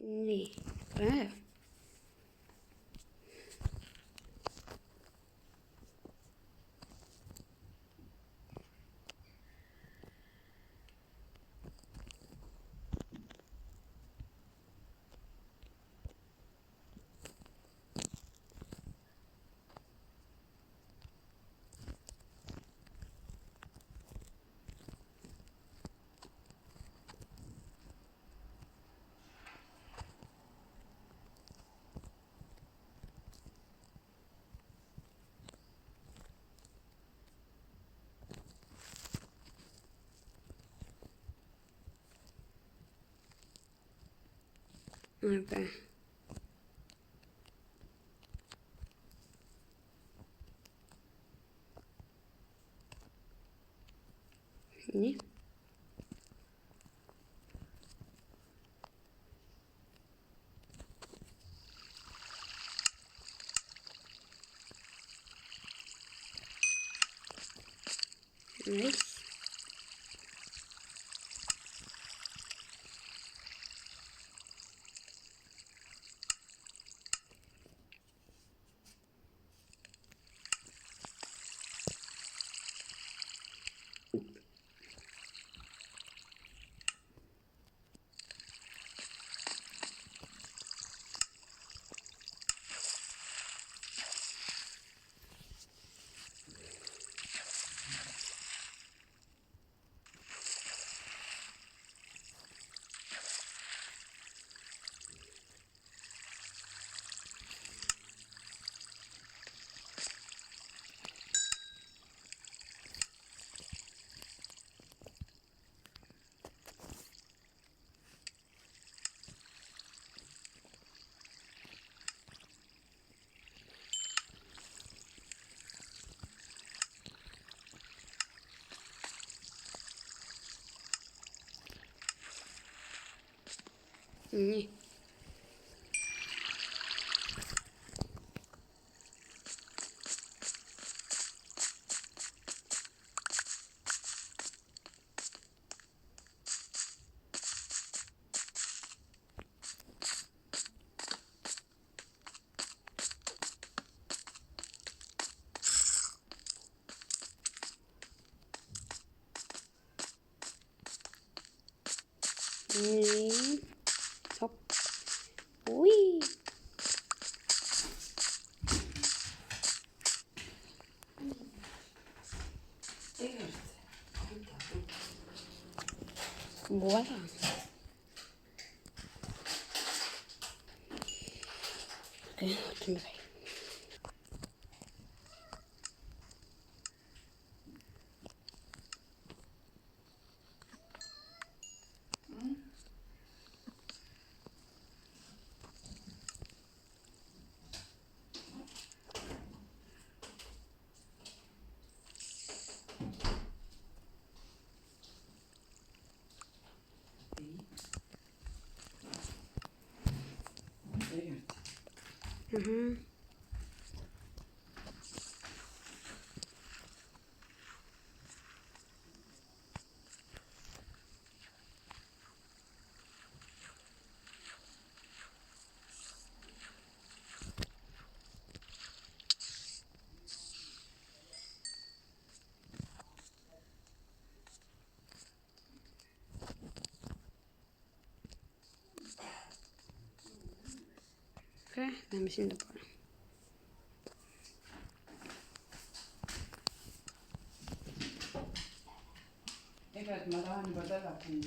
นี่เออเอาไปนี่นี่นี่นี่ท็อปอุ้ยบัวล่ะโอเคถึงไปอือฮึโอเคvem kände på det Evet, madame badala kun.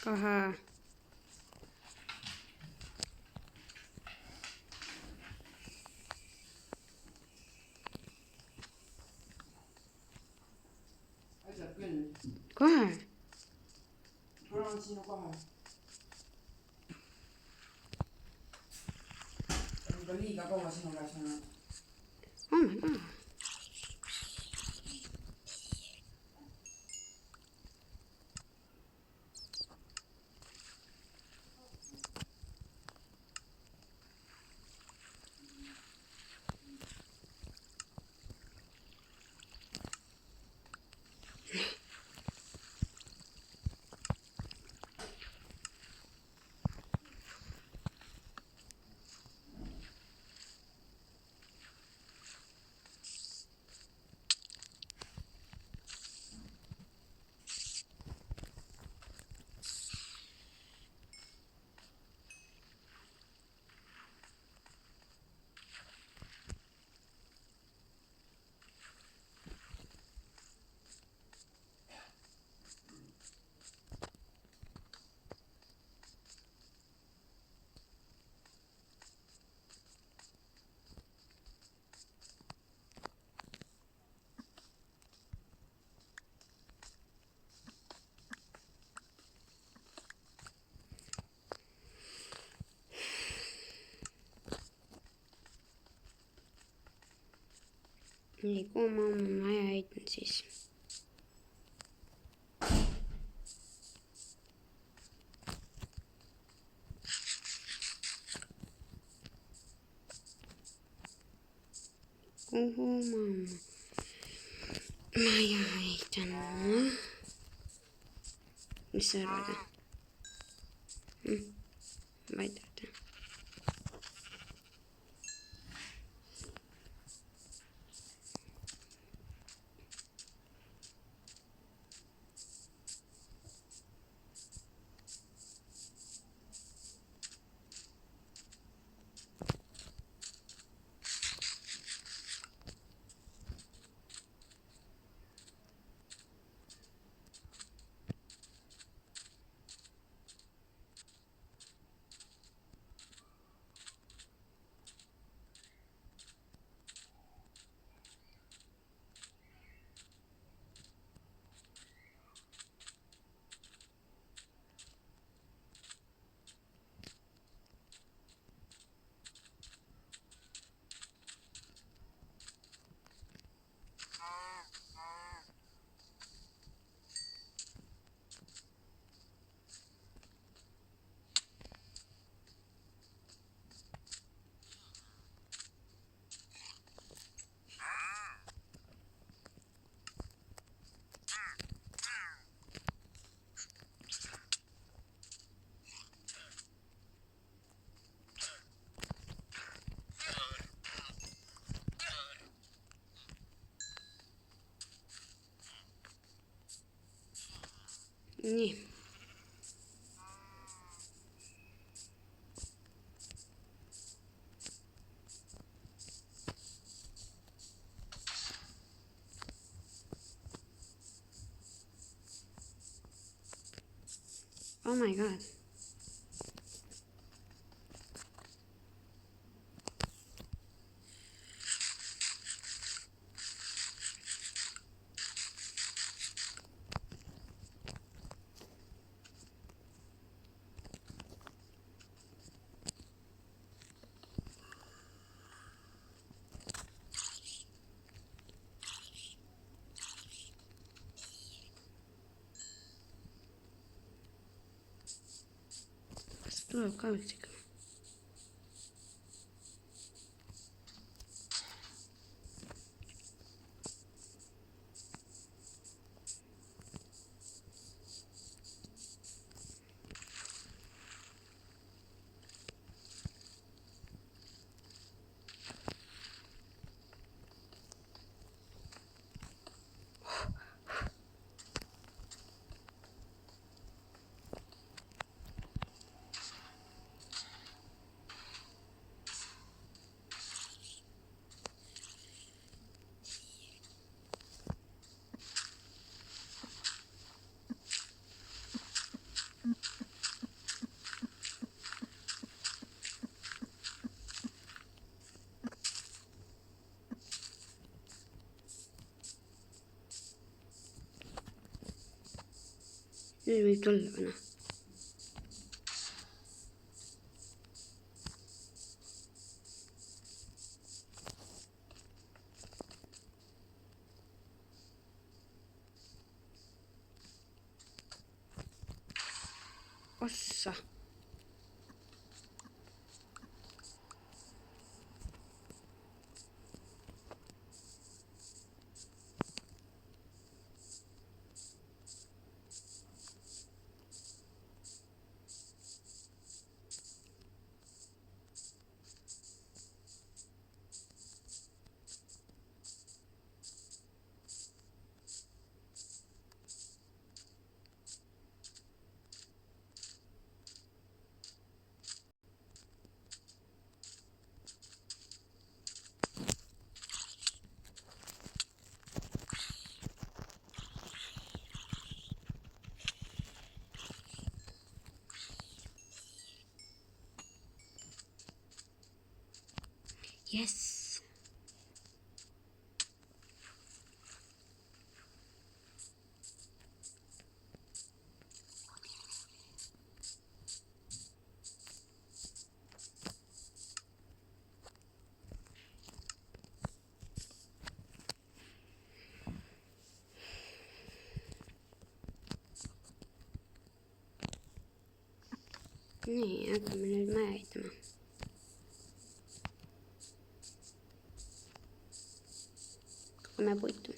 ก็ฮะ Aja kun. ก็ฮะ Kuran sino ko ha. Baliga ko nga sino ka sana. อืมอืม nii, kuhu ma oma maja ehitan siis? Kuhu ma oma maja ehitan? Mis sa arvad? Ma ei tea. nii. Oh my god. Kas tuleb ka üldse ikka? Nüüd võib tulla või noh? Ossa. Yes. nii, hakkame nüüd maja ehitama. Kogume puitu.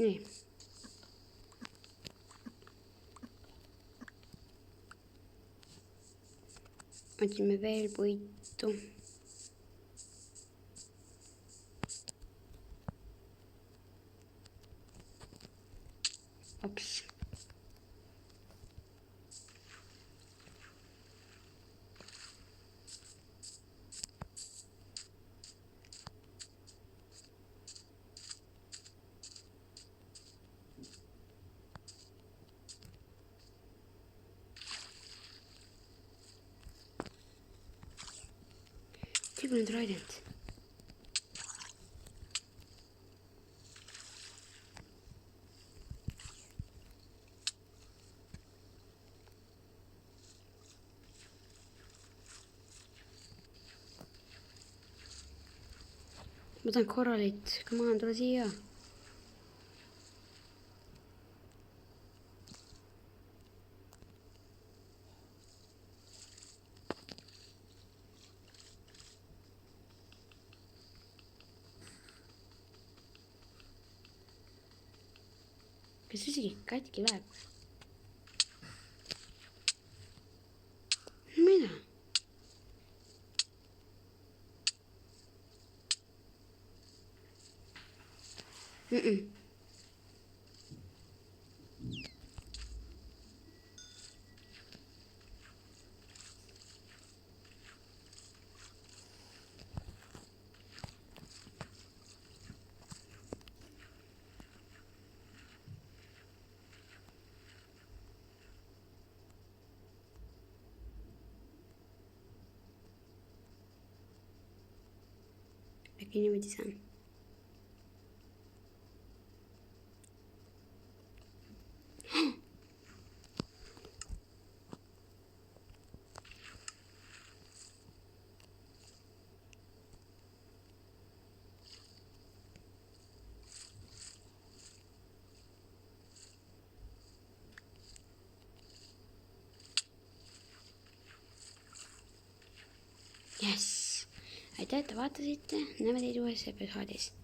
Nii. Otsime veel puitu. Oks. Tigunud Trident. Ma tahan korralit, come on, tule siia. Kas isegi katki läheb? Mida? Äkki niimoodi saan. Yes! Aitäh, et te vaatasite. Näeme teid uues episoodis. Tšau!